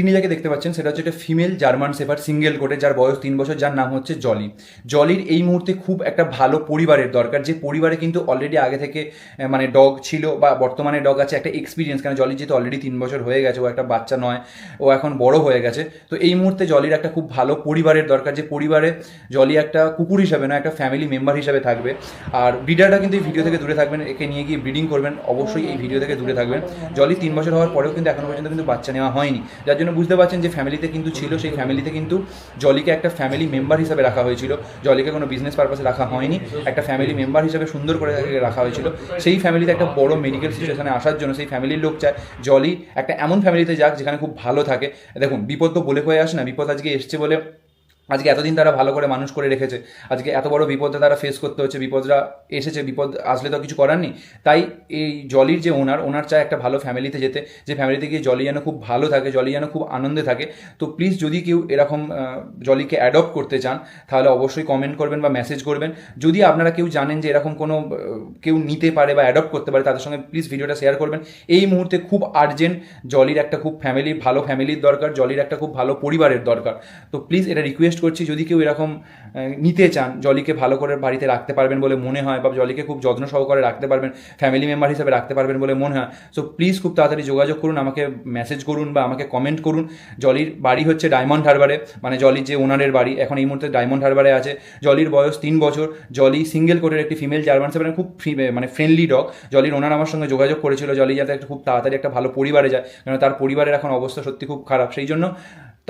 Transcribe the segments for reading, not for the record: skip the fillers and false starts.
স্ক্রিনে যাকে দেখতে পাচ্ছেন সেটা হচ্ছে একটা ফিমেল জার্মান শেফার্ড সিঙ্গেল কোটে, যার বয়স 3 বছর, যার নাম হচ্ছে জলি। জলির এই মুহূর্তে খুব একটা ভালো পরিবারের দরকার, যে পরিবারে কিন্তু অলরেডি আগে থেকে মানে ডগ ছিল বা বর্তমানে ডগ আছে, একটা এক্সপিরিয়েন্স, কারণ জলি যেহেতু অলরেডি 3 বছর হয়ে গেছে, ও একটা বাচ্চা নয়, ও এখন বড় হয়ে গেছে। তো এই মুহূর্তে জলির একটা খুব ভালো পরিবারের দরকার, যে পরিবারে জলি একটা কুকুর হিসাবে না, একটা ফ্যামিলি মেম্বার হিসাবে থাকবে। আর ব্রিডাররা কিন্তু এই ভিডিও থেকে দূরে থাকবেন, একে নিয়ে গিয়ে ব্রিডিং করবেন, অবশ্যই এই ভিডিও থেকে দূরে থাকবেন। জলি 3 বছর হওয়ার পরেও কিন্তু এখনো পর্যন্ত কিন্তু বাচ্চা নেওয়া হয়নি, যার জন্য বুঝতে পারছেন যে ফ্যামিলিতে কিন্তু ছিল, সেই ফ্যামিলিতে কিন্তু জলিকে একটা ফ্যামিলি মেম্বার হিসাবে রাখা হয়েছিল। জলিকে কোনো বিজনেস পারপাসে রাখা হয়নি, একটা ফ্যামিলি মেম্বার হিসাবে সুন্দর করে তাকে রাখা হয়েছিল। সেই ফ্যামিলিতে একটা বড় মেডিকেল সিচুয়েশনে আসার জন্য সেই ফ্যামিলির লোক চায় জলি একটা এমন ফ্যামিলিতে যাক যেখানে খুব ভালো থাকে। দেখুন, বিপদ তো বলে হয়ে আসে না, বিপদ আজকে এসছে বলে আজকে এতদিন তারা ভালো করে মানুষ করে রেখেছে, আজকে এত বড় বিপদটা তারা ফেস করতে হচ্ছে, বিপদটা এসেছে, বিপদ আসলে তো কিছু করার নেই। তাই এই জলির যে ওনার চায় একটা ভালো ফ্যামিলিতে যেতে, যে ফ্যামিলিতে গিয়ে জলি যেন খুব ভালো থাকে, জলি যেন খুব আনন্দে থাকে। তো প্লিজ যদি কেউ এরকম জলিকে অ্যাডপ্ট করতে চান তাহলে অবশ্যই কমেন্ট করবেন বা মেসেজ করবেন। যদি আপনারা কেউ জানেন যে এরকম কোনো কেউ নিতে পারে বা অ্যাডপ্ট করতে পারে, তাদের সঙ্গে প্লিজ ভিডিওটা শেয়ার করবেন। এই মুহূর্তে খুব আর্জেন্ট জলির একটা খুব ভালো ফ্যামিলির দরকার, জলির একটা খুব ভালো পরিবারের দরকার। তো প্লিজ এটা রিকোয়েস্ট করছি, যদি কেউ এরকম নিতে চান, জলিকে ভালো করে বাড়িতে রাখতে পারবেন বলে মনে হয়, বা জলিকে খুব যত্ন সহকারে রাখতে পারবেন, ফ্যামিলি মেম্বার হিসেবে রাখতে পারবেন বলে মনে হয়, সো প্লিজ খুব তাড়াতাড়ি যোগাযোগ করুন, আমাকে মেসেজ করুন বা আমাকে কমেন্ট করুন। জলির বাড়ি হচ্ছে ডায়মন্ড হারবারে, মানে জলির যে ওনারের বাড়ি এখন এই মুহূর্তে ডায়মন্ড হারবারে আছে। জলির বয়স 3 বছর। জলি সিঙ্গেল কোটের একটি ফিমেল জার্মান শেফার্ড, খুব মানে ফ্রেন্ডলি ডগ। জলির ওনার আমার সঙ্গে যোগাযোগ করেছিল জলি যাতে একটা খুব তাড়াতাড়ি একটা ভালো পরিবারে যায়, কারণ তার পরিবারের এখন অবস্থা সত্যি খুব খারাপ, সেই জন্য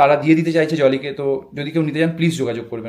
তারা দিয়ে দিতে চাইছে জলিকে। তো যদি কেউ নিতে চান প্লিজ যোগাযোগ করবেন।